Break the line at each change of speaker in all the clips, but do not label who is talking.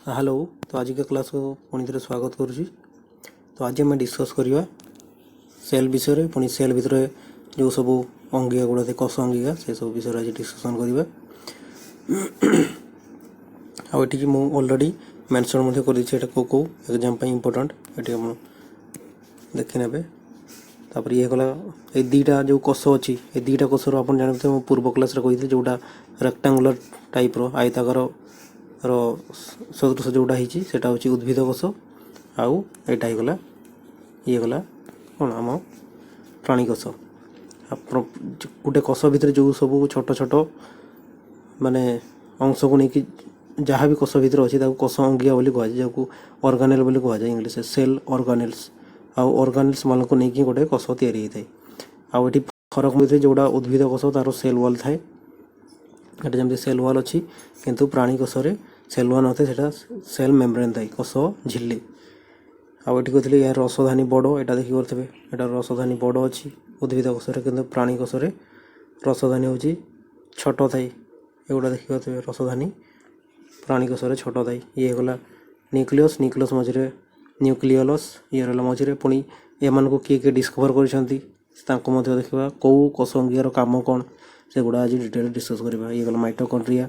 Hello. तो आज के क्लास को पुणी थे स्वागत करुँची। तो आज आम डिस्कस करवा सेल विषय पुणी सेल भितर जो सब अंगिका गुड़ा थे कष अंगिका से सब विषय आज डिस्कसन करवा। आठी ऑलरेडी मेंशन कर कौ एग्जाम इम्पोर्टाट ये आप देखी ने। तापर ये गला ये दीटा जो कष अच्छी ये दीटा कषर आप जानते हैं पूर्व क्लास कही जोटा रेक्टांगुलर टाइप आयताकार सदृश जोटा होटा हूँ उद्भिद कोष आउ यहाँ गला ये गला कौन आम प्राणी कोष। गोटे कोष भितर जो सब छोट छोट माने अंश को लेकिन जहाँ भी कोष भितर अच्छी कोष अंगिका बोली कहुए ऑर्गेनेल बोली कहुए इंग्लिश सेल ऑर्गेनेल्स आउ ऑर्गेनेल्स मान को लेकिन गोटे कोष तैयारी होता है। आउ ये फरक भितर जोड़ा उद्भिद कोष तार सेल वॉल थाए ये जमी सेल वॉल अच्छी किंतु प्राणी कोषरे सेल वॉल नए से सेल मेम्ब्रेन थाए कोष झिल्ली। आउ ये कहते यार रसधानी बड़ यहाँ देखी करेंगे यहाँ रसधानी बड़ अच्छी उद्भिद कोषरे किंतु प्राणी कोषरे रसधानी हूँ छोट थाए एगुड़ा देखी करेंगे रसधानी प्राणी कोषरे छोट थाए। ये गला न्यूक्लियस न्यूक्लियस मझे न्यूक्लियलस ये रहा मझे पुणी एम को किए किए डिस्कवर कर देखा कौ कोष अंगिकार कम कौन से गुड़ा आज डिटेल डिस्कस करवा। ये गला माइटोकॉन्ड्रिया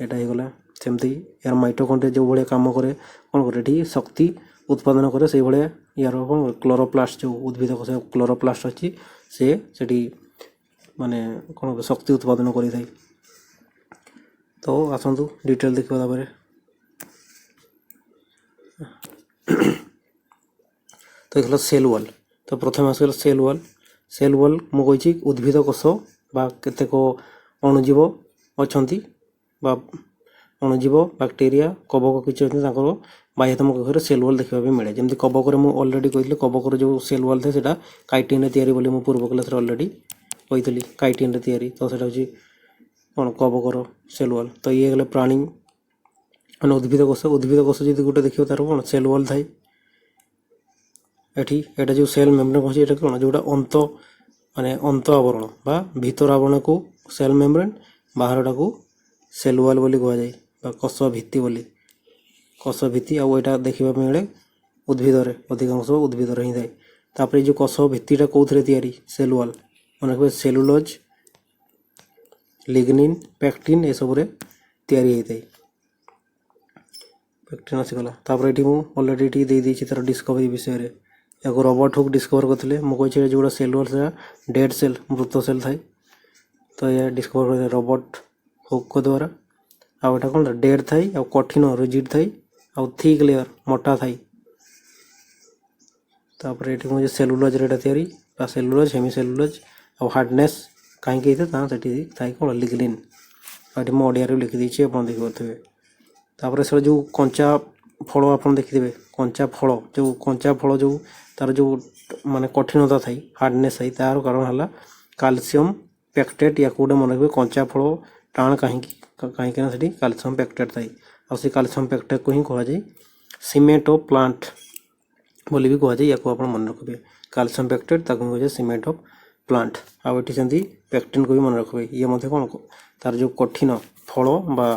यहाँ हो गला सेमती यार माइटोकॉन्ड्रिया जो भाया कम करे कौन करे शक्ति उत्पादन करे से भाया यार कौन क्लोरोप्लास्ट जो उद्भिद कोष क्लोरोप्लास्ट अच्छी से माने कौन शक्ति उत्पादन करें। तो आसतु डिटेल देखा तापर तो ये सेल वॉल। तो प्रथम आसगला सेल वॉल मुझे उद्भिद कोष बा केतेक अणुजीव अच्छा अणुजीव बैक्टेरिया कबक किसी अच्छे बाह्यतम कक्षर सेल वॉल देखा मिले जमी कबक मुझे अलरेडी कही कबकर जो सेल वॉल थे से काइटिन तैयारी मुझे पूर्व क्लास अलरेडी कही काइटिन तैयारी तो सेटा हूँ कौन कबकर सेल वॉल। तो ये गले प्राणी मैंने उद्भिद कोष जी गोटे देखिए तार कौन सेल वॉल थाए एटा जो सेल मेम्ब्रेन कहे ये कौन जोटा अंत माने अंत आवरण बा भीतर आवरण को सेल मेम्ब्रेन बाहरटा को सेल वॉल बोली कहुए कोष भित्ति बोली कोष भित्ति आउ यहाँ देखा मिले उद्भिद अधिकांश उद्भिद ही थाए। तापर जो कोष भित्तिटा कौन तैयारी सेल वॉल मन रखिए सेलुलोज लिग्निन पैक्टिन ये सब तैयारी होता है पैक्टिन आसीगला। तापर ये मुझे अलरेडी दे देती तार डिस्कवरी विषय या रॉबर्ट हुक डिस्कवर करते मुझे जो सेल वॉल से डेड सेल मृत सेल थाए तो यह डिस्कवर करते रॉबर्ट हुक को द्वारा आउ यहाँ कौन डेड थाए आ कठिन रिजिड थाए आउ थिक लेयर मोटा थाए। तापर ये मुझे सेलुलोज रेटा तैयारी सेलुलोज हेमी सेलुलोज आउ हार्डनेस कहीं से थाए कौन लिग्निन ये मुझे ओडिया लिखिदी आप देखिए। तापर से जो कंचा फल आप देखिए कंचा फल जो तार जो माने कठिनता थाई हार्डनेस थाई तार कारण है कैल्शियम पैक्टेट या गोटे मन रखिए कंचा फल टाण कहीं कैल्शियम पैक्टेट थाई और से कैल्शियम पैक्टेट को ही कहुए सीमेंट ऑफ प्लांट बोली भी कहुए या आप मन रखिए कैल्शियम पैक्टेट कहुए सीमेंट ऑफ प्लांट। आउ ये सेमती पैक्टिन को भी मन रखिए ये मत कौन तार जो कठिन फल बा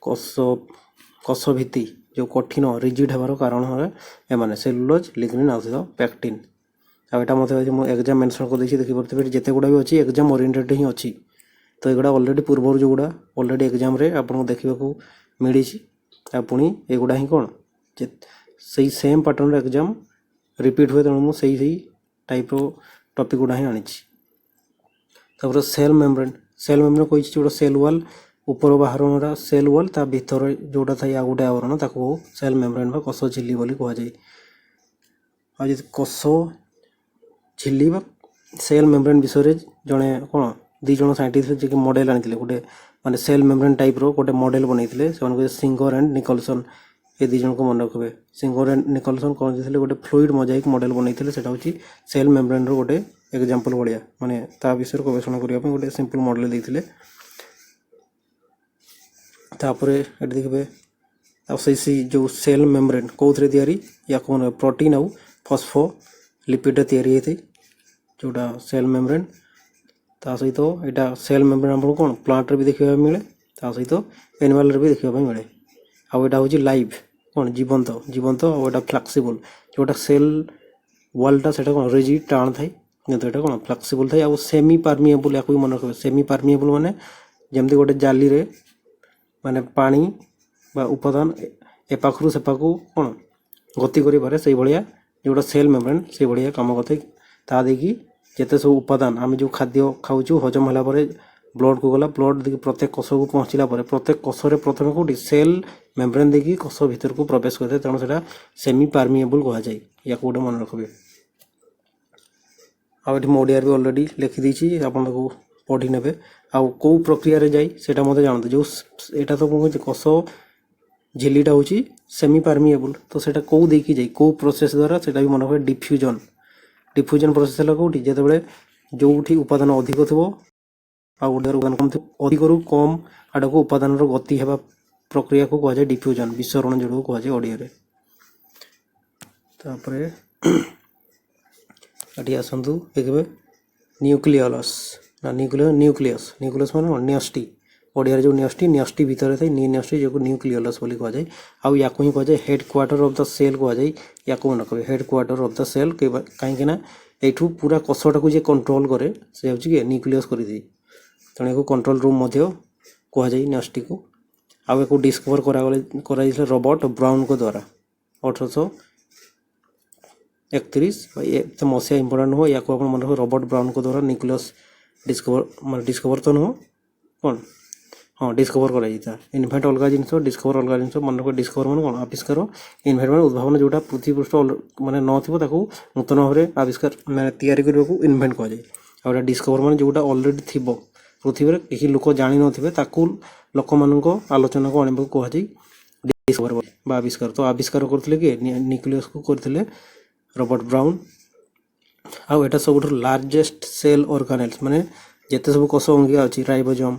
कोष भित्ति जो कठिन रिजिड होबार कारण है एमाने सेलुलोज लिग्निन आउ पैक्टिन। आ यहाँ मत एग्जाम मेंशन कर देखिए जिते गुड़ा भी अच्छी एग्जाम ओरिएंटेड ही अच्छी तो ये अलरेडी पूर्व जो गुड़ा अलरेडी एग्जाम आपको देखा मिली पुणी एगुड़ा ही कौन से सेम पैटर्न एग्जाम रिपीट हुए तेणु मुझे सही टाइप टॉपिक गुड़ा ही आनी। तापर सेल मेम्ब्रेन कही जो सेल वॉल ऊपर बाहर सेल वॉल ता भीतर जोटा था या गोटे आवरण ताको सेल मेम्ब्रेन बा कोष झिल्ली बोली कहुए। आज कोष झिल्ली बा सेल मेम्ब्रेन विषय जड़े कौन दीज साइंटिस्ट जी मॉडल आनी गोटे माने सेल मेम्ब्रेन टाइप रो गोटे मॉडल बनते से सिंगर एंड निकोलसन ये दीज को मन रखिए। सिंगर एंड निकोलसन कौन थे गोटे फ्लूइड मोजाइक मॉडल बनते से हूँ सेल मेम्ब्रेन रो गोटे एग्जांपल भाया माने ता विषय गवेषणा करने गोटे सिंपल मॉडल देते। तापर ये देखिए से जो सेल मेम्ब्रेन कौन तैयारी या कौन प्रोटीन आउ फॉस्फोलिपिड तैयारी होती जोटा सेल मेम्ब्रेन ता सहित यहाँ सेल मेम्ब्रेन आपको कौन प्लांट भी देखा मिले ता सहित एनिमल भी देखा मिले। आउ एटा होची लाइव कौन जीवंत जीवंत और एटा फ्लेक्सिबल जोटा सेल वालटा सेटा कौन रिजिड टाण थाई किंतु एटा कौन फ्लेक्सिबल थाई आ सेमी परमिएबल या कोई मन रखबे सेमी परमिएबल माने जेमती गोटे जाली रे माने पानी बा उपादान ए पाखरु से पाखु कौन गति करि पारे सेई भलिया जोटा सेल मेम्ब्रेन सेई भलिया काम करथे ता देखि जेते सब उपादान आमे जो खाद्य खाउछु हजम होला परे ब्लड को गला ब्लड देखि प्रत्येक कोष को पहुंचला परे प्रत्येक कोष रे प्रथमे कोठी सेल मेम्ब्रेन देखि कोष भीतर को प्रवेश करथे तणो सेटा सेमी परमिएबल कहा जाय या कोडे मन रखबे आ एठी मोडियार भी ऑलरेडी लिखि दैछि आपन को पढी नेबे आ को प्रक्रिया रे जाय सेटा मते जानते जो एटा तो कोष झिल्लीटा होची सेमी परमिएबल तो सेटा को देखि जाय को प्रोसेस द्वारा सेटा भी मन रखबे डिफ्यूजन डिफ्यूजन प्रोसेस हला कोठी जेते बेले जोठी उपादान अधिक थबो आ उडर उपादान कम थबो अधिक रु कम आडको उपादान रो गति हेबा प्रक्रिया को कहा जाय डिफ्यूजन विसरण जोडो कहा जाय ओडिया रे तापरे अटी आसंतु देखबे न्यूक्लियस ना न्यूक्लियस न्यूक्लियस माने न्यूस्टी ओडिया रे जो न्यूस्टी भीतर थाई न्यूस्टी जो न्यूक्लियस बोली कहा जाय आ याको ही कहा जाय head quarter of the cell कहा जाय याको न कबे head quarter of the cell काई के ना एठू पूरा कोषटा को जे कंट्रोल करे से होची के न्यूक्लियस करि दै तणे को कंट्रोल रूम मध्ये कहा जाय न्यूस्टी को आ एको डिस्कवर करा रॉबर्ट ब्राउन को द्वारा 1831 मसिया इंपोर्टेंट हो या को मन रॉबर्ट ब्राउन को द्वारा न्यूक्लियस डिस्कवर तो न कौन हाँ डिस्कवर करा इन्वेंट अलग जिन डिस्कवर अलग जिन मन को डिस्कवर मान कौन आविष्कार इन्वेंट मान उद्भावन जोटा पृथ्वी पृष्ठ माने न थिबो ताको नूतन भाव में आविष्कार माने तैयारी करबा को इन्वेंट कहा जाय आ डिस्कवर मान जोटा ऑलरेडी थिबो पृथ्वी रे केही लोक जानि न थिबे ताको लोक मानको आलोचना को आनिबो कहा जाय डिस्कवर बा आविष्कार तो आविष्कार करथिले के न्यूक्लियस को करथिले रॉबर्ट ब्राउन आ एटा सबुठ लार्जेस्ट सेल ऑर्गेनेल्स माने जेते सब कोष अंगिका अछि राइबोसोम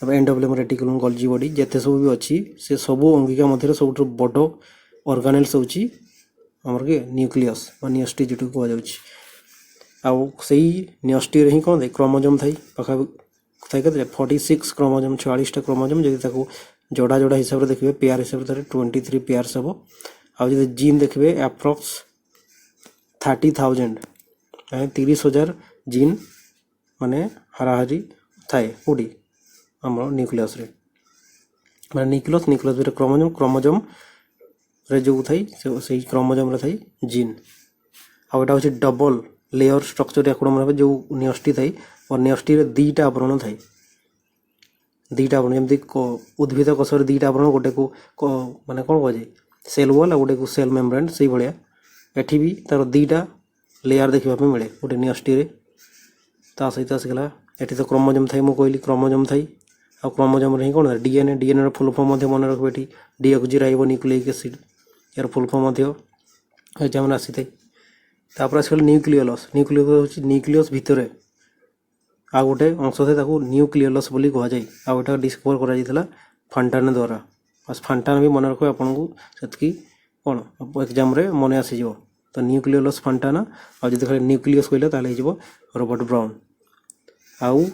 अब एंडोप्लाज्म रेटिकुलम गोल्जी बॉडी जेते सब भी अछि से सब अंगिका मध्य सबुठ बड़ ऑर्गेनेल्स होछि हमर के न्यूक्लियस वा न्यूस्टी जेटु कहा जाउछि आ सेही न्यूस्टी रे ही कोन दे क्रोमोसोम थाई पखा थाई के 46 क्रोमोसोम 46 टा क्रोमोसोम जदि ताको जोड़ा जोड़ा हिसाब रे देखबे पेयर हिसाब रे 23 पेयर्स हबो आ जदि जीन देखबे अप्रॉक्स 30,000 माने 30,000 जीन माने हाराहारी थाए ओडी हमर न्यूक्लियस रे माने न्यूक्लियस रे क्रोमोसोम रे जो थाई से क्रोमोसोम रे थाई जीन आ एटा होची डबल लेयर स्ट्रक्चर याको मन जो न्यूस्टी थाई और न्यूस्टी रे दीटा आवरण थाई दीटा आवरण जेमति उद्भिद कोष रे दीटा आवरण गोटे को माने कोन कह जाय सेल वॉल आ गोटे को सेल मेम्ब्रेन सेही भलिया एठी भी तार दीटा लेयर देखबा पे मिले गोटे न्यूस्टी रे ता सहित आसगला एठी तो क्रोमोसोम थाई मो कहली क्रोमोसोम थाई आ क्रोमोसोम रे कोन डीएनए रो फुल फॉर्म मध्ये मन रखबे एठी डीऑक्सीराइबोन्यूक्लिक एसिड यार फुल फॉर्म मध्ये एजाम आसी थाई तापर आसगला न्यूक्लियस होची न्यूक्लियस भितरे आ गोटे अंश थे ताको न्यूक्लियस बोली कहा जाय आ एटा डिस्कवर करा जितला फंटान द्वारा बस फंटान भी मन रखो आपन को सेतकी कोन एग्जाम रे मन आसी जो तो न्यूक्लियस फंटाना आ जदि खाली न्यूक्लियस कहले ताले हिजबो रॉबर्ट ब्राउन आउ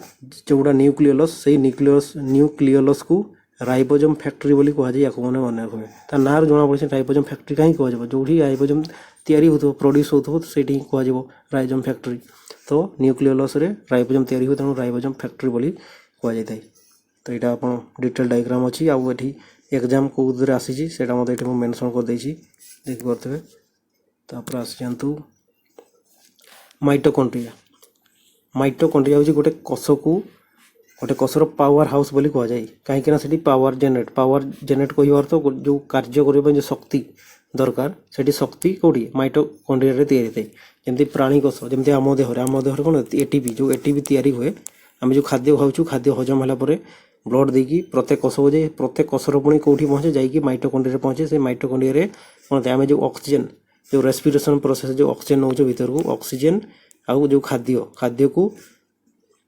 जोडा न्यूक्लियस से न्यूक्लियस को राइबोसोम फैक्ट्री बोली कहा जाय याको मन रखबे ता नार जोना पड़े राइबोसोम फैक्ट्री काहे कहा जाबो जोठी राइबोसोम तयारी होतो प्रोड्यूस होतो सेठी कहा जाबो राइबोसोम फैक्ट्री तो न्यूक्लियस रे राइबोसोम तयारी हो तनो राइबोसोम फैक्ट्री बोली कहा जाय थाई तो एटा अपन डिटेल डायग्राम अछि आ एठी एग्जाम को उधर आसी छी सेटा मते एठी मेंशन कर दै छी देख परतबे तापर आसी जंतु माइटोकॉन्ड्रिया होची गोटे कोष रो पावर हाउस बोली कहा जाय काहे कि ना सेठी पावर जेनेरेट कहिवार तो जो कार्य करबे जो शक्ति दरकार सेठी शक्ति कोडी माइटोकॉन्ड्रिया रे तयारी थाई जेमति प्राणी कोष जेमति आम देहरे कोन एटीपी जो एटीपी तयारी हुए आम जो खाद्य खाउछु खाद्य हजम होला परे ब्लड देकी प्रत्येक कोष हो जाय प्रत्येक कोष रो पुणी कोठी पहुंचे जाय कि माइटोकॉन्ड्रिया रे पहुंचे से माइटोकॉन्ड्रिया रे कोन आम जो ऑक्सीजन जो रेस्पिरेशन प्रोसेस जो ऑक्सीजन नउछ भीतर को ऑक्सीजन आउ जो खाद्य को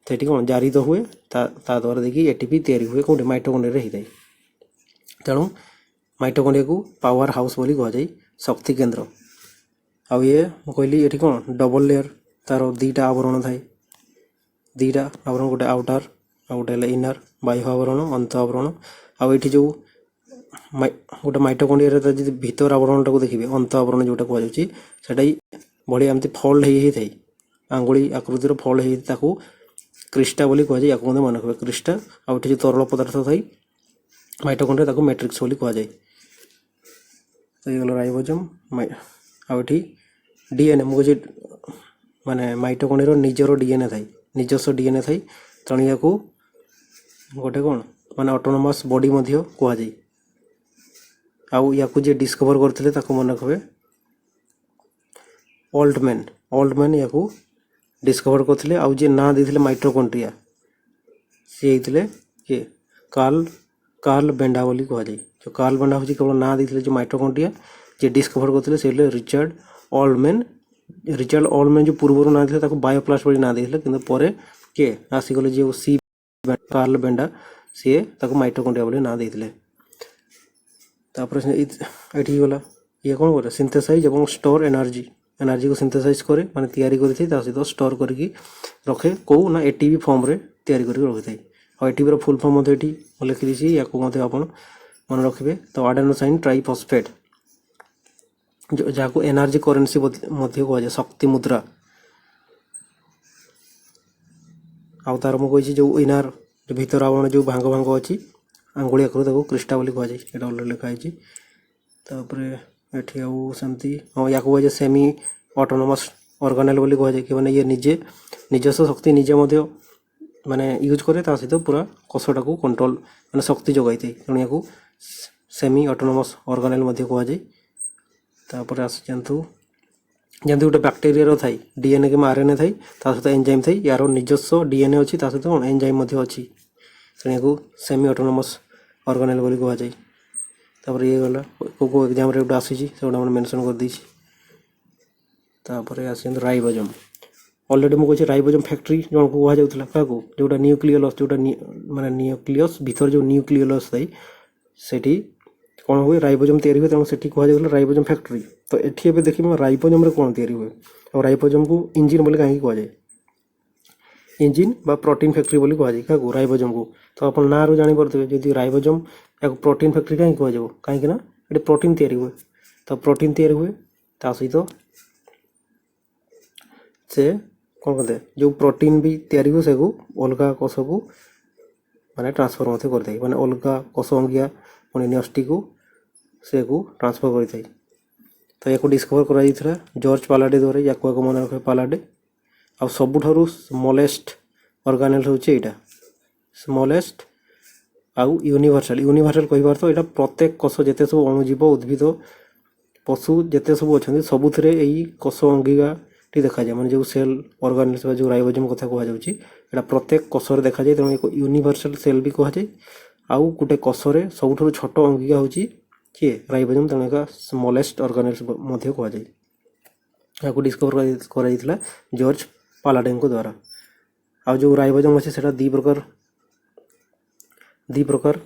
सेठी कोन जारी तो हुए ता द्वारा देखि एटीपी तयारी हुए कोठी माइटोकॉन्ड्रिया रे हिदै तेणु माइटोकॉन्ड्रिया को पावर हाउस बोली कहा जाय शक्ति केंद्र आ ये कहली एठी कोन डबल लेयर तार दीटा आवरण थाए दीटा आवरण गोटे आउटर आ गोटे इनर बाह्य आवरण अंत आवरण आ एठी जो गोटे माइटोकॉन्ड्रिया जो भीतर आवरणटा को देखिए अंत आवरण जोटा कहुच्छी से बढ़िया एमती फोल्ड हो थाई आंगुली आकृतिर फोल्ड हो क्रिस्टा बोली कहुए या मन रखिए क्रिस्टा आउ जो तरल पदार्थ थाई माइटोकॉन्ड्रिया ताको मैट्रिक्स बोली कहुए। तो ये राइबोसोम आउ डीएनए मुझे माने माइटोकॉन्ड्रिया निजर डीएनए थाई निजस्व डीएनए थाई तेणु या गोटे कौन माने ऑटोनोमस बॉडी मध्य कहुए। आउ या जे डिस्कवर करते मन रखिए ओल्डमैन या डिस्कवर करते आउ जे ना देते माइटोकॉन्ड्रिया सी होते किए कार्ल बेंडा बोली कहुए। जो कार्ल बेंडा हूँ केवल ना देते जो माइटोकॉन्ड्रिया जे डिस्कवर करते से रिचर्ड ओल्डमैन जो पूर्व ना देते बायोप्लास्ट बोली ना देते कि पर किए आसीगले जो सी कार्ल बेंडा सी माइटोकॉन्ड्रिया बोली ना देते। ये गला ये कौन करे सिंथेसाइज और स्टोर एनर्जी को सिंथेसाइज करे माने तैयारी करी सहित स्टोर करके रखे कौ ना एटीपी फॉर्म रे तैयारी करके रखी थाए। और एटीपी रो फुल फॉर्म लिखी दी या आप मन रखिए। तो आडेनोसाइन ट्राइफॉस्फेट जहाँ एनर्जी करेन्सी कहुए शक्ति मुद्रा आउ तार मुझे जो इनार जो भीतर आवरण जो भांग भांग अच्छी आंगुली आकृ क्रिस्टा बोली कहुए ये अलरेडी लिखाई। ये सेमती हाँ या कहुए सेमी ऑटोनोमस ऑर्गेनेल बोली कहुए कि मैंने ये निजे निजस्व शक्ति निजे माने यूज करे सहित पूरा कोषटा को कंट्रोल माने शक्ति जगई थे तेणु या सेमी ऑटोनोमस ऑर्गेनेल कहुए। तापर आस जंतु जमी गोटे बैक्टेरिया थाई डीएनए कि आरएनए थाई सहित एंजाइम थी यार निजस्व डीएनए अच्छी सहित कौन एंजाइम अच्छी तेणु सेमी ऑटोनोमस ऑर्गेनेल बोली कहुए। तापर ये गला को एग्जाम रे आसी से मेंशन कर दी। तापर आस राइबोसोम ऑलरेडी मुझे राइबोसोम फैक्ट्री जन को कहुला क्या जोटा न्यूक्लियस जोटा माने न्यूक्लियस भीतर जो न्यूक्लियस थाई सेठी कौन हुए राइबोसोम तैयारी हुए तेणु से कहला राइबोसोम फैक्ट्री। तो ये देखिए राइबोसोम रे कौन तैयारी हुए और राइबोसोम को इंजिन बोली कहीं कहुए इंजिन बा प्रोटीन फैक्ट्री बोली कहुए क्या राइबोसोम को। तो आप ना रू जापे जदि राइबोसोम या प्रोटीन फैक्ट्री कहीं कहुए कहीं ये प्रोटीन तैयारी हुए। तो प्रोटीन तैयारी हुए सहित से कौन कहते जो प्रोटीन भी तैयारी हुए से अलग कोष को माने ट्रांसफर करते माने अलग कोष अंगिया पुणी न्यष्टि को से ट्रांसफर करते। तो या डिस्कवर करा जॉर्ज पालाडे द्वारा या मन रखे पालाडे। आ सबुठारु स्मॉलेस्ट ऑर्गेनेल होची एटा स्मॉलेस्ट आउ यूनिवर्सल कहिबार तो एटा प्रत्येक कोष जेते सब अणुजीव उद्भिद पशु जेते सब अच्छा सबुथिरे एई कोष अंगिका टी देखा जाए माने जो सेल ऑर्गेनेल जो राइबोसोम कथा कह जाउची एटा प्रत्येक कोषरे देखा जाए तेणु एक यूनिवर्सल सेल भी कह जाए। आउ गोटे कोषरे सबुठारु छोट अंगिका होची किए राइबोसोम तेणु एक स्मॉलेस्ट ऑर्गेनेल्स मध्य कह जाए। या डिस्कवर करा जॉर्ज पालाडेन को द्वारा। आ जो राइबोसोम अच्छे से दी प्रकार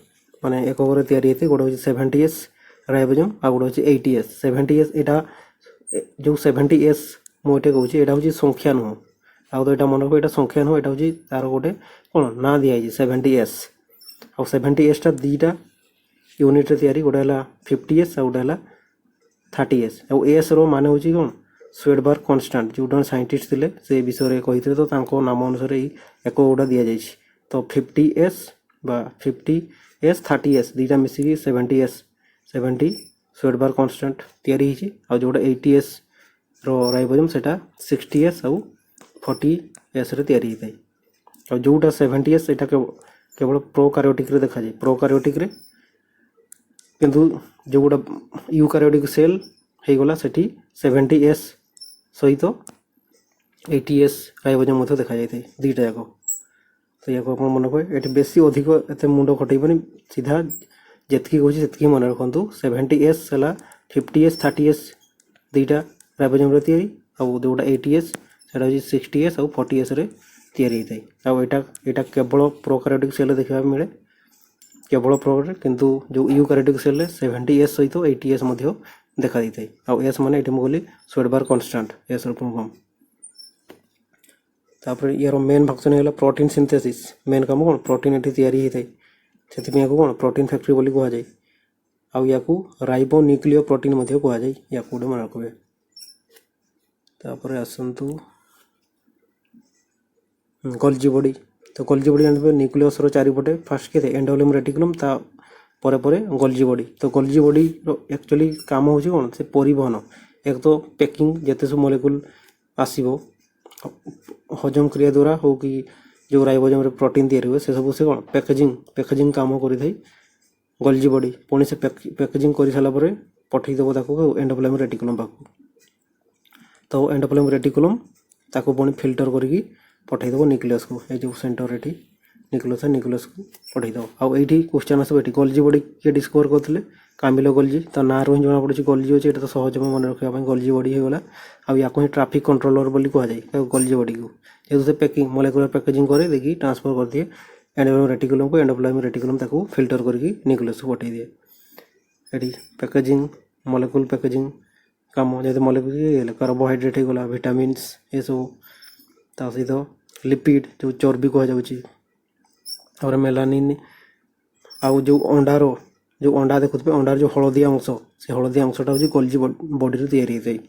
माने एक तैयारी होती गोटे हूँ 70S राइबोसोम आ गोटे हूँ 80S 70S यहाँ जो 70S मुझे कहूँ यहाँ हूँ संख्या नुह आउ तो यहाँ मन रख संख्या नुह यहाँ हूँ तार गोटे कौन ना दिखाई 70S आ 70S टा दीटा यूनिट तैयारी गोटे है 50S आ गोटे है 30S आ एस रो माने हूँ कौन स्वेडबार्ग कांस्टेंट जो जन साइंटिस्ट थे से विषय कहते तो नाम अनुसार एक गोटा दि जाए। तो 50S बा 50S 30S दीटा मिसिकी 70 स्वेडबार्ग कांस्टेंट तैयारी आ जोटा 80S रो राइबोसोम सेटा 60S आउ 40S रे तैयारी होता है। और जोटा 70S एटा केवल प्रोकार्योटिक रे देखा जाए प्रोकार्योटिक रे किंतु जो गोटा यूकार्योटिक सेल हो गला सेठी 70S सहित 80S राइबोसोम देखा जाए दुईटा जाक। तो या मन रखे ये बेसी अधिक एत मुंड खटेबनी सीधा जितकी कहूँ मन रखु 70S है 50S 30S दुईटा राइबोसोम तैयारी आउ जोटा 80S से 60S आउ 40S रे तैयारी होता है। आउ यहाँ केवल प्रोकार्योटिक सेल देखा मिले केवल प्रोकार्योटिक किंतु जो यूकार्योटिक सेल 70S सहित 80S देखा देता है। आउ एस माने ये मुझे स्वेडबार्ग कांस्टेंट एस फॉर्म। तापर यार मेन फंक्शन है प्रोटीन सिंथेसिस मेन काम कौन प्रोटीन ये तैयारी होता है से कौन प्रोटीन फैक्ट्री बोली कहुए। आउ या राइबो न्यूक्लियो प्रोटीन मध्य कह जाए या गोटे मन रखिए। तापर आसतु गोल्जी बॉडी। तो गोल्जी बॉडी जानते न्यूक्लियस चारिपटे फास्ट के एंडोप्लाज्मिक रेटिकुलम ता परे परे गोल्जी बॉडी। तो गोल्जी बॉडी एक्चुअली काम हो कौन से परिवहन एक तो पैकिंग जिते सब मॉलिक्यूल आसो हजम क्रिया द्वारा हो कि जो राइबोसोम रे प्रोटीन तैयारी हुए से सब से कौन पैकेजिंग काम करें गोल्जी बॉडी। पुणी से पैकेजिंग कर सारा पठेदेव एंडोप्लाज्मिक रेटिकुलम पाक। तो एंडोप्लाज्मिक रेटिकुलम ताको पुणी फिल्टर करके पठेदेव न्यूक्लियस को ये जो सेंटर ये न्यूक्लियस को पठेदेव। आउ ये क्वेश्चन आस गोल्जी बॉडी किए डिस्कवर करते कामिलो गोल्जी। तो ना रू जना पड़ी गोल्जी अच्छे तो सहज में मन रखा गोल्जी बॉडी होगा। आउ या ट्राफिक कंट्रोलर बोली कहुए गोल्जी बॉडी को जेहतु से पैकिंग मॉलिक्यूलर पैकेजिंग करे देखिए ट्रांसफर कर दिए एंडोप्लाज्मिक रेटिकुलम को। एंडोप्लाज्मिक रेटिकुलम ताको फिल्टर करके न्यूक्लियस को पठे दिए। ये पैकेजिंग मॉलिक्यूल पैकेजिंग काम जैसे मॉलिक्यूल कार्बोहाइड्रेट होगा विटामिन्स ये सब सहित लिपिड जो चर्बी कहुच्छे मेलानिन आउ जो अंडार जो अंडा देखुए अंडार जो हलदिया अंश से हलदिया अंशटा हूँ गोल्जी बॉडी तैयारी होता है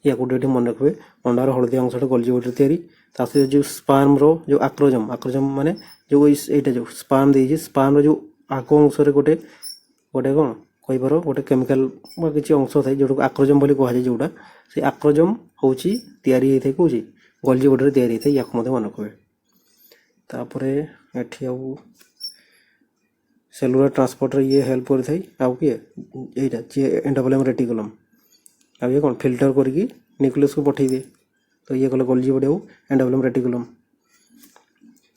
या गोटे मन रखिए अंडार हलदिया अंशटा गोल्जी बॉडी तैयारी। सहित जो स्पर्म रो जो आक्रोजम माने जो यहाँ जो स्पर्म दे स्पर्म जो आग अंश गोटे गोटे कौन कहीपर गोटे केमिकल किसी अंश थाए जो आक्रोजम बोली कहुए जोटा से आक्रोजम हूँ तैयारी होता है कौन गोल्जी बॉडी तैयारी होता है या मन रखिए। तापर ये सेलुलर ट्रांसपोर्टर ये हेल्प करें आउ किए ये एंडोप्लाज्मिक रेटिकुलम आ ये कौन फिल्टर करके न्यूक्लियस को पठे दिए। तो ये कले गोल्जी बॉडी आउ एंडोप्लाज्मिक रेटिकुलम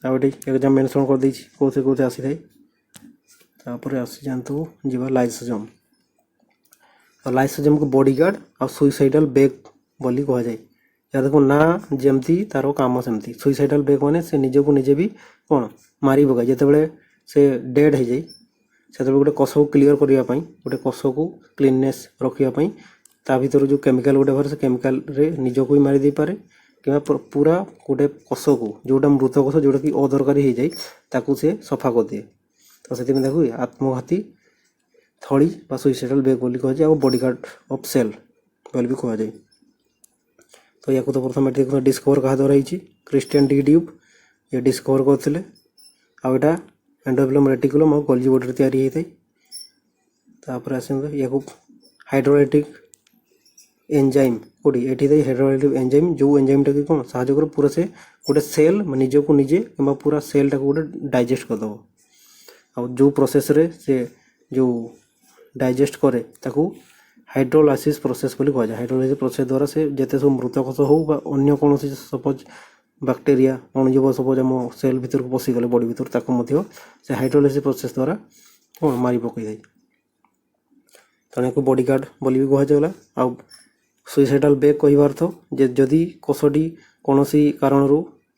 आउ ये एग्जाम मेंशन कर देछि कोसे कोसे आसी थाए। तापर आसी जानतु जीवा लाइसोसोम। और लाइसोसोम को बॉडीगार्ड और सुइसाइडल बैग बोली कह जाए। या देखो ना जमती तार काम सेमती सुइसाइडल बैग माने से निजे को निजे भी कौन मारी पकाए जिते से डेड हो जाए से गोटे कष को क्लीयर करने गोटे कष को क्लीननेस रखापी ता भर जो केमिकल गोटे बाहर से केमिकल रे निज को भी मारी दे पारे कि पूरा गोटे कष को जोटा मृत कष जोटा कि अदरकारी हो जाए ताकू से सफा कर दिए। तो से देखो आत्मघाती थली सुइसाइडल बैग बोली कह जाए बॉडीगार्ड ऑफ सेल बोली भी कह जाए। तो या तो प्रथम डिस्कवर क्या द्वारा क्रिस्टियन डी ड्यूब ये डिस्कवर करते आटा एंडोप्लाज्मिक रेटिकुलम और गोल्जी बॉडी तैयारी होता है। तापर आसते या हाइड्रोलाइटिक एंजाइम कौटी ये हाइड्रोलाइटिक एंजाइम जो एंजाइमटा कि कौन साहय कर पूरा से गोटे सेल निज को निजे कि पूरा सेलटा को गोटे डाइजेस्ट करदेव। आ जो प्रोसेस रे से जो डाइजेस्ट करे ताकू हाइड्रोलाइसिस प्रोसेस बोली कह जाए। हाइड्रोलाइसिस प्रोसेस द्वारा से जिते सब मृत कोष हो अन्य कौन सपोज बैक्टेरिया अणुजीव सपोज आम सेल भितर को पशिगले बॉडी भितर ताको से हाइड्रोलाइसिस प्रोसेस द्वारा कौन मारी पकई दे। तेणु को बॉडीगार्ड बोली भी कहुला। आ सुइसाइडल बैग कहबार अर्थ जे जदि कोषटी कौन कारण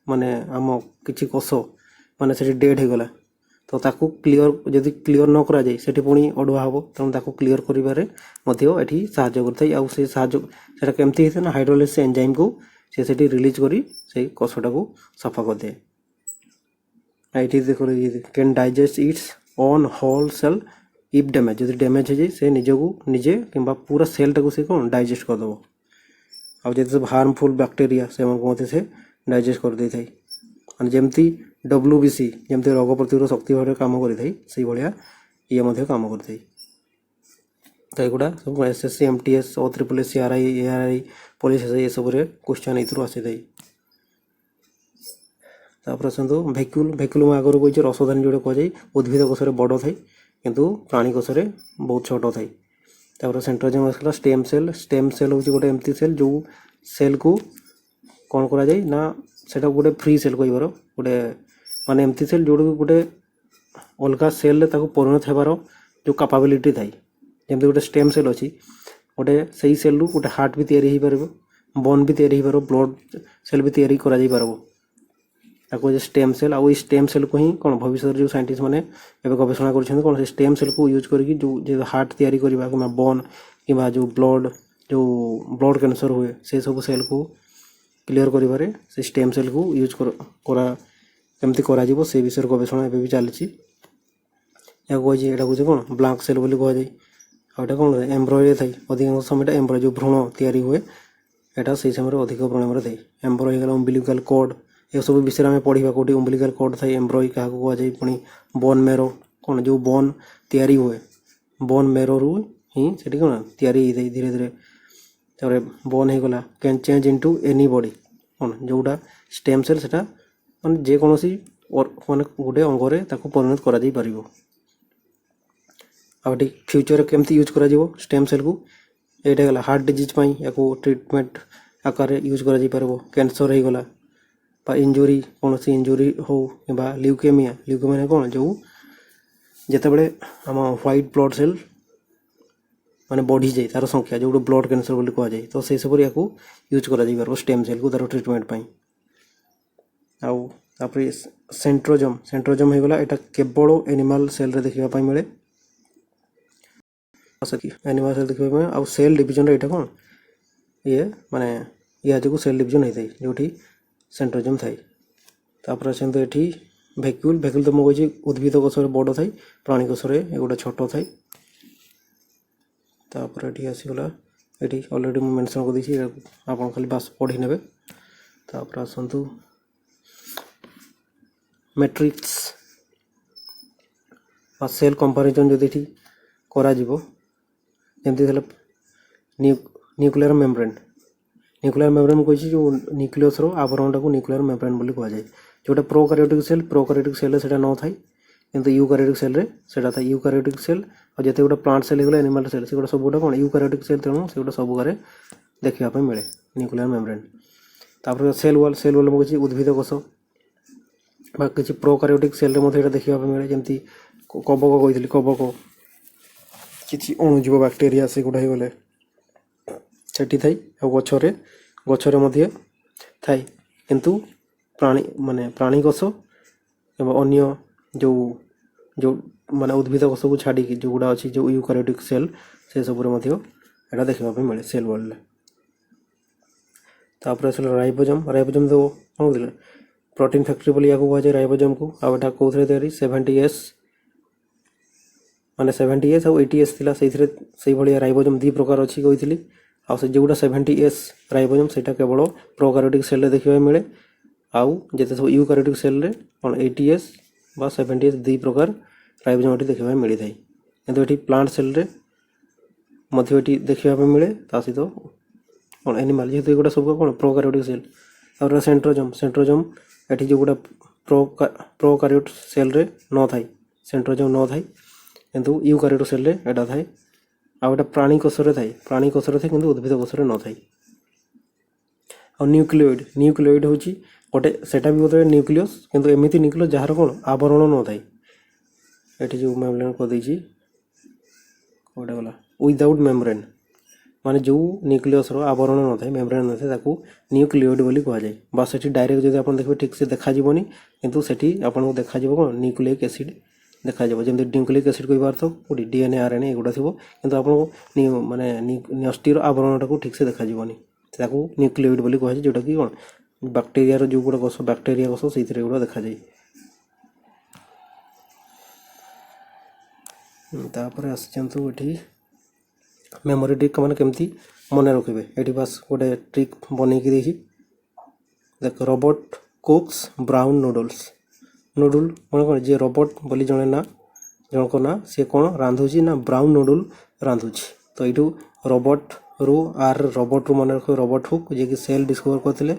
माने आम किसी कोष माने से डेड हो गला तो ताकू क्लीयर जदि क्लीयर न करा जाए सेठी पुणी अडुआ हम तेणु ताकू क्लीयर करिबारे मध्य एठी साहाय्य करथाय। आ से साहाय्य सेटा केमती हेते ना हाइड्रोलाइसिस एंजाइम को से रिलीज करी से कषटा को सफा कर दे। ये देखो can digest its own whole cell if damage जब डैमेज हो जाए से निजको निजे कि पूरा सेलटा को से कौन डाइजेस्ट करदेव। आउ जब सब हार्मफुल बैक्टेरिया से से डाइजेस्ट कर दे थाई जमती WBC जमती रोग प्रतिरोध शक्ति भाव कम कर भाया ये कम कर। तो युवा सब SSC MTS OSSC RI ARI police ये सब क्वेश्चन ये आसी थाई। तापर आसतु भैक्यूल भैक्यूल मैं आगुरी कही रसधानी जोड़े कह जाए उद्भिद कोष बड़ थाई किंतु प्राणी कोष बहुत छोट थाई। तापर सेंट्रोजोम आसला स्टेम सेल हूँ गोटे एमती सेल जो सेल को कौन करा जाए ना सेटा गोटे फ्री सेल कहींबार गोटे माने एमती सेल जोड़ गोटे अलग सेल परिणत होबार जो कैपेबिलिटी थाई। जमती गोटे स्टेम सेल अच्छी गोटे से सेल रु गोटे हार्ट भी तैयारी हो पार बोन भी तैयारी हो पार ब्लड सेल भी तैयारी करा जाई पारबो ताको स्टेम सेल। आउ स्टेम सेल को ही कौन भविष्य जो साइंटिस्ट मैंने गवेषणा कर कौन से स्टेम सेल को यूज करके जो हार्ट तैयारी करवा कि बोन कि जो ब्लड कैंसर हुए से सब सेल को क्लीयर करें से स्टेम सेल को यूज करा केमती करा से विषय गवेषणा भी चली। या कहुचे यहाँ कौन ब्लांक सेल बोली कहुए आउटा कौन एम्ब्रॉयडरी थाई अधिकांश समय एम्ब्रॉय जो भ्रूण तैयारी हुए यहाँ से समय अधिक परिमाण थाई एम्ब्रॉय होगा अम्बिलिकल कॉर्ड ये सब विषय में पढ़ा कौटी अम्बिलिकल कॉर्ड थाई एम्ब्रॉय क्या कहुए पुणी बोन मेरो कौन जो बोन तैयारी हुए बोन मेरो रु ही से कौन तैयारी होता धीरे धीरे तापर बोन होगला can change into any body कौन जोटा स्टेम सेल से माने जेकोसी माने गोटे अंगरे ताको परिणत करा जाई परिबो आउटी फ्यूचर केमती यूज करा जीवो स्टेम सेल को एटा गला हार्ट डिजीज पई याको ट्रीटमेंट आकार यूज करा जाई परबो कैंसर हे गला बा इंजुरी कोनोसी इंजुरी हो बा ल्यूकेमिया ल्यूकेमिया कोन जो जेते बेले हम व्हाइट ब्लड सेल माने बढ़ी जाए तार संख्या जो ब्लड कैंसर बोली कह जाए तो से सब याको यूज करा जाई परबो स्टेम सेल को तार ट्रीटमेंट पई आउ तापर सेंट्रोजम सेंट्रोजम हो गला एटा केवल एनिमल सेल रे देखिबा पई मिले एनिमल सेल देखिबा पई आउ सेल डिवीजन रे एटा कोन ये माने या जो सेल डिवीजन होई थाई जोठी सेंट्रोजम थाई तापर सेंतो एठी वैक्यूल वैक्यूल तो मगोजी उद्भिद कोष रे बड़ थाई प्राणी कोष रे एगोटा छोट थाई तापर एठी आसी गला एठी ऑलरेडी मैं मेंशन कर दी आपन खाली बस पढ़ी नेबे तापर आसंतु मैट्रिक्स सेल कंपैरिजन जो एठी करा जीवो जेमती थला न्यूक्लियर मेम्ब्रेन कहि जो न्यूक्लियस रो आवरण को न्यूक्लियर मेम्ब्रेन बोली कह जाए जोटा प्रोकैरियोटिक सेल सेटा न थाई किंतु यूकैरियोटिक सेल रे सेटा था यूकैरियोटिक सेल और जते गोटा प्लांट सेल गला एनिमल सेल से गोटा सब गोटा कोन यूकैरियोटिक सेल तेणु से गोटा सब गारे देखिबा पय मिले न्यूक्लियर मेम्ब्रेन तापर सेल वॉल में कहि उद्भिद कोष बा किछि प्रोकैरियोटिक सेल रे मध्ये एटा देखिबा पय मिले जेमती कबक कहितली कबक किछि अणुजीव बैक्टीरिया से गोटा गले सेठी थाई गछरे मध्ये थाई किंतु प्राणी माने प्राणी कोष एवं अन्य जो जो माने उद्भिद कोष को छाड़ी जो गुड़ा अछि जो यूकैरियोटिक सेल से सब रे मध्ये एटा देखिबा पय मिले सेल वॉल तापर असल राइबोसोम तो कोन दिले प्रोटीन फैक्ट्री बोली याको कह राइबोसोम को आ एटा कोथरे तयारी 70S माने 70S और 80S थिला सेही भलिया राइबोसोम दी प्रकार अछि कहितली आ से जोटा 70S राइबोसोम सेटा केवल प्रोकैरियोटिक सेल रे देखिबा मिले आउ जेते सब यूकैरियोटिक सेल रे कोन 80S बा 70S दी प्रकार राइबोसोम देखिबा मिली थाई किंतु एठी प्लांट सेल रे मध्ये एठी देखिबा मिले ता सहित कोन एनिमल जेते गोटा सब कोन प्रोकैरियोटिक सेल और सेंट्रोजम एठी जो गोटा प्रोकैरियोट सेल रे न थाई सेंट्रोजम न थाई किंतु यूकैरियोट सेल रे एटा थाई आ गोटा प्राणी कोष रे थाई किंतु उद्भिद कोष रे न थाई और न्यूक्लियोइड होची गोटे सेटा भी बोलते न्यूक्लियस किंतु एमिति न्यूक्लियस जहार कोन आवरण न थाई एठी जो मेम्ब्रेन को देछि कोडे गला विदाउट मेम्ब्रेन माने जो न्यूक्लियस रो आवरण न थाई मेम्ब्रेन न थाई ताकू न्यूक्लियोइड बोली कह जाय बस सेठी डायरेक्ट जदि आपण देखबे ठीक से देखा जीवनी किंतु सेठी आपण को देखा जीवो कोन न्यूक्लिक एसिड देखा जाबो जेमति न्यूक्लिक एसिड कोइ बार तो कोडी डीएनए आरएनए एगुडा थिबो किंतु आपण को माने न्यूक्लियर आवरणटा को ठीक से देखा जीवनी ताकू न्यूक्लियोइड बोली कह जाय जोटा कि कोन बैक्टीरिया रो जो गुडा कोष बैक्टीरिया कोष सेथिरे गुडा देखा जाय तापर आसचंतु एठी मेमोरी ट्रिक माने केमती मने रखिबे एठी बस गोटे ट्रिक बनै कि देखि देख robot cooks brown noodles noodle कोन जे रोबोट बोली जणे ना जनको ना से कोन रांधुची ना ब्राउन नूडल रांधुची तो एठू रोबोट रु आर रोबोट रु मने रखबे रोबोट हुक जे कि सेल डिस्कवर करथिले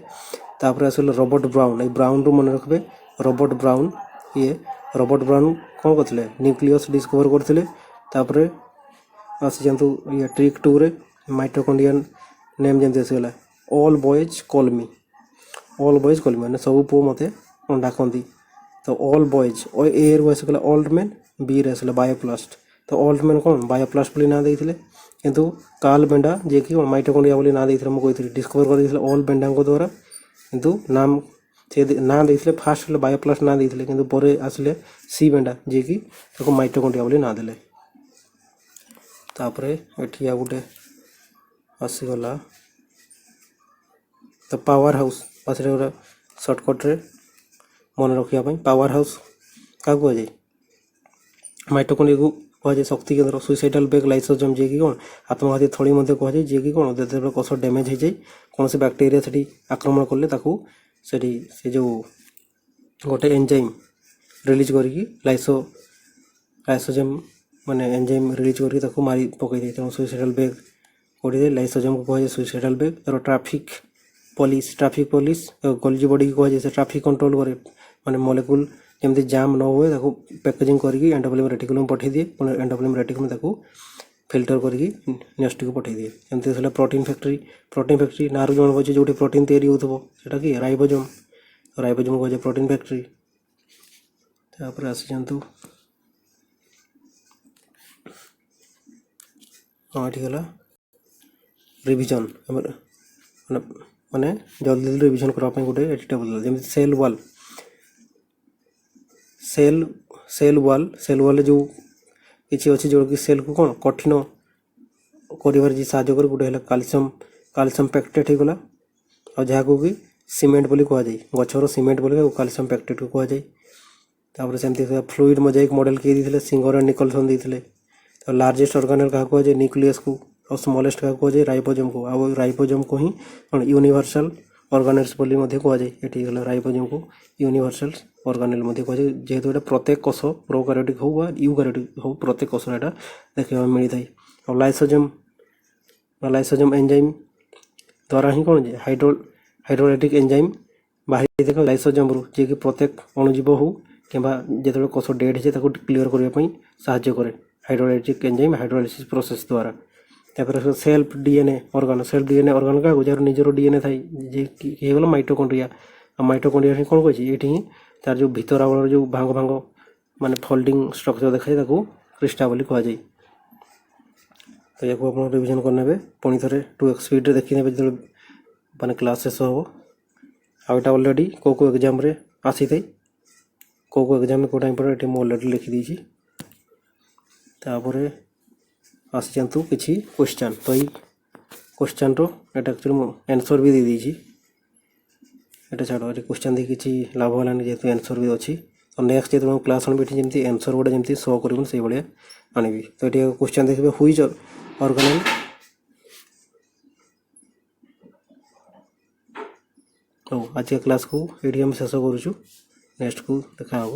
तापर आसल रोबोट ब्राउन ए ब्राउन रु मने रखबे रोबोट ब्राउन ये रोबोट ब्राउन कोन करथिले न्यूक्लियस डिस्कवर करथिले तापर आसी जंतु ये ट्रिक 2 रे माइटोकॉन्ड्रिया नेम जेंते आसीगला ऑल बॉयज कॉल मी माने सब पो मते डाकंती तो ऑल बॉयज ओ ए रो आसीगला ओल्ड मैन बी रे आसीला बायोप्लास्ट तो ओल्ड मैन कोन बायोप्लास्ट बोली ना देथिले किंतु कार्ल बेंडा जे कि माइटोकॉन्ड्रिया बोली ना देथिले म कहिथिले डिस्कवर कर देथिले ऑल बेंडा को द्वारा किंतु नाम से ना देथिले फास्ट बायोप्लास्ट ना देथिले किंतु परे आसीले सी बेंडा जे कि ताको माइटोकॉन्ड्रिया बोली ना देले तापरे एठी आ गुटे आसी गला तो पावर हाउस पासरे गोटे शॉर्टकट रे मन रखिया पई पावर हाउस का को जाय ମାଇଟୋକଣ୍ଡ୍ରିଆ को କୁହାଯାଏ ଶକ୍ତି କେନ୍ଦ୍ର। ସୁଇସାଇଡାଲ ବେଗ୍ ଲାଇସୋଜମ୍ ଯିଏକି କ'ଣ ଆତ୍ମଘାତୀ ଥଳି ମଧ୍ୟ କୁହାଯାଏ, ଯିଏକି କ'ଣ ଯେତେବେଳେ କୋଷ ଡ୍ୟାମେଜ୍ ହେଇଯାଏ କୌଣସି ବ୍ୟାକ୍ଟେରିଆ ସେଠି ଆକ୍ରମଣ କଲେ ତାକୁ ସେଠି ସେ ଯେଉଁ ଗୋଟେ ଏନ୍ଜାଇମ୍ ରିଲିଜ୍ କରିକି ଲାଇସୋଜମ୍ ମାନେ ଏନ୍ଜାଇମ୍ ରିଲିଜ୍ କରିକି ତାକୁ ମାରି ପକାଇଦିଏ। ତେଣୁ ସୁଇସାଇଡାଲ ବେଗ୍ କୋଡ଼ିରେ ଲାଇସୋଜମ୍କୁ କୁହାଯାଏ ସୁଇସାଇଡାଲ ବେଗ୍। ତା'ର ଟ୍ରାଫିକ୍ ପୋଲିସ୍ କଲିଜି ବଡ଼ିକି କୁହାଯାଏ, ସେ ଟ୍ରାଫିକ୍ କଣ୍ଟ୍ରୋଲ କରେ, ମାନେ ମଲିକ୍ୟୁଲ୍ ଯେମିତି ଜାମ୍ ନ ହୁଏ ତାକୁ ପ୍ୟାକେଜିଂ କରିକି ଏଣ୍ଡୋପ୍ଲାଜମିକ୍ ରେଟିକୁଲମ୍ ପଠାଇଦିଏ, ପୁଣି ଏଣ୍ଡୋପ୍ଲାଜମିକ୍ ରେଟିକୁଲମ୍ ତାକୁ ଫିଲ୍ଟର କରିକି ନେକ୍ସଟ୍କୁ ପଠାଇଦିଏ। ଯେମିତି ଥିଲା ପ୍ରୋଟିନ୍ ଫ୍ୟାକ୍ଟ୍ରି ନାଁରୁ ଜଣାପଡ଼ୁଛି ଯେଉଁଠି ପ୍ରୋଟିନ୍ ତିଆରି ହେଉଥିବ ସେଇଟା କି ରାଇବୋଜମ୍ କୁହାଯାଏ ପ୍ରୋଟିନ୍ ଫ୍ୟାକ୍ଟ୍ରି। ତାପରେ ଆସିଯାଆନ୍ତୁ, ହଁ ଏଠି ଗଲା ରିଭିଜନ୍, ମାନେ ଜଲ୍ଦି ରିଭିଜନ୍ କରିବା ପାଇଁ ଗୋଟେ ଏଠି ଟେବୁଲ୍ ଦେଲା। ଯେମିତି ସେଲ୍ ୱାଲ୍ରେ ଯେଉଁ କିଛି ଅଛି ଯେଉଁଟାକି ସେଲ୍କୁ କ'ଣ କଠିନ କରିବାରେ ଯିଏ ସାହାଯ୍ୟ କରେ, ଗୋଟେ ହେଲା କାଲସିୟମ୍ ପ୍ୟାକ୍ଟେଟ୍ ହେଇଗଲା, ଆଉ ଯାହାକୁ କି ସିମେଣ୍ଟ ବୋଲି କୁହାଯାଏ, ଗଛର ସିମେଣ୍ଟ ବୋଲି କାଲସିୟମ୍ ପ୍ୟାକ୍ଟେଟ୍କୁ କୁହାଯାଏ। ତାପରେ ସେମିତି ଫ୍ଲୁଇଡ୍ ମୋଜାଇକ୍ ମଡେଲ୍ କିଏ ଦେଇଥିଲେ? ସିଙ୍ଗର ଆଣ୍ଡ ନିକଲସନ୍ ଦେଇଥିଲେ। ତ ଲାର୍ଜେଷ୍ଟ ଅର୍ଗାନେଲ୍ କାହାକୁ କୁହାଯାଏ? ନ୍ୟୁକ୍ଲିୟସ୍କୁ। ଆଉ ସ୍ମଲେଷ୍ଟ କାହାକୁ କୁହାଯାଏ? ରାଇବୋଜମ୍କୁ। ଆଉ ରାଇବୋଜମ୍କୁ ହିଁ କ'ଣ ୟୁନିଭର୍ସାଲ୍ ଅର୍ଗାନେଲ୍ସ ବୋଲି ମଧ୍ୟ କୁହାଯାଏ। ଏଠି ଗଲା ରାଇବୋଜମ୍କୁ ୟୁନିଭର୍ସାଲ୍ ଅର୍ଗାନେଲ୍ ମଧ୍ୟ କୁହାଯାଏ, ଯେହେତୁ ଏଇଟା ପ୍ରତ୍ୟେକ କୋଷ ପ୍ରୋକାରିଓଟିକ୍ ହଉ ବା ୟୁକାରିଓଟିକ୍ ହଉ ପ୍ରତ୍ୟେକ କୋଷରେ ଏଇଟା ଦେଖିବାକୁ ମିଳିଥାଏ। ଆଉ ଲାଇସୋଜମ୍ ଏନ୍ଜାଇମ୍ ଦ୍ୱାରା ହିଁ କ'ଣ ଯେ ହାଇଡ୍ରୋଲାଇଟିକ୍ ଏନ୍ଜାଇମ୍ ବାହାରିଥାଏ ଲାଇସୋଜମ୍ରୁ, ଯିଏକି ପ୍ରତ୍ୟେକ ଅଣୁଜୀବ ହଉ କିମ୍ବା ଯେତେବେଳେ କୋଷ ଡେଡ୍ ହେଇଯାଏ ତାକୁ କ୍ଲିୟର କରିବା ପାଇଁ ସାହାଯ୍ୟ କରେ ହାଇଡ୍ରୋଲାଇଟିକ୍ ଏନ୍ଜାଇମ୍ ହାଇଡ୍ରୋଲାଇସିସ୍ ପ୍ରୋସେସ୍ ଦ୍ୱାରା। ତାପରେ ସେଲ୍ଫ ଡିଏନ୍ଏ ଅର୍ଗାନ କାହାକୁ? ଯାହାର ନିଜର ଡିଏନ୍ଏ ଥାଏ, ଯେ କି ହେଇଗଲା ମାଇଟୋକଣ୍ଡ୍ରିଆ। ଆଉ ମାଇଟୋକଣ୍ଡ୍ରିଆ ହିଁ କ'ଣ କହିଛି, ଏଇଠି ହିଁ ତାର ଯେଉଁ ଭିତର ଆବରଣର ଯେଉଁ ଭାଙ୍ଗ ମାନେ ଫୋଲ୍ଡିଂ ଷ୍ଟ୍ରକ୍ଚର ଦେଖାଯାଏ ତାକୁ କ୍ରିଷ୍ଟା ବୋଲି କୁହାଯାଏ। ତ ୟାକୁ ଆପଣ ରିଭିଜନ୍ କରିନେବେ, ପୁଣି ଥରେ 2x ସ୍ପିଡ଼୍ରେ ଦେଖିନେବେ ଯେତେବେଳେ ମାନେ କ୍ଲାସ୍ ଶେଷ ହେବ। ଆଉ ଏଇଟା ଅଲରେଡ଼ି କେଉଁ ଏକ୍ଜାମ୍ରେ ଆସିଥାଏ, କେଉଁ ଏକ୍ଜାମ୍ରେ କେଉଁଟା ଇମ୍ପୋର୍ଟାଣ୍ଟ ଏଠି ମୁଁ ଅଲରେଡ଼ି ଲେଖିଦେଇଛି। ତାପରେ ଆସିଯାଆନ୍ତୁ କିଛି କ୍ୱେଶ୍ଚନ୍। ତ ଏଇ କ୍ୱେଶ୍ଚନ୍ର ଏଇଟା ଆକ୍ଚୁଆଲି ମୁଁ ଆନ୍ସର୍ ବି ଦେଇଦେଇଛି, ଏଇଟା ଛାଡ଼, ଏଠି କ୍ୱେଶ୍ଚନ୍ ଦେଇକି କିଛି ଲାଭ ହେଲାନି ଯେହେତୁ ଆନ୍ସର୍ ବି ଅଛି। ତ ନେକ୍ସଟ ଯେତେବେଳେ ମୁଁ କ୍ଲାସ୍ ଆଣିବି ଏଠି ଯେମିତି ଆନ୍ସର୍ ଗୋଟେ ଯେମିତି ଶୋ କରିବୁନି ସେଇଭଳିଆ ଆଣିବି। ତ ଏଠି କ୍ୱେଶ୍ଚନ୍ ଦେଖିବେ, ହୁଇଚ୍ ଅର୍ଗାନେଲ୍ ହଉ। ଆଜିକା କ୍ଲାସ୍କୁ ଏଇଠି ଆମେ ଶେଷ କରୁଛୁ, ନେକ୍ସଟକୁ ଦେଖା ହେବ।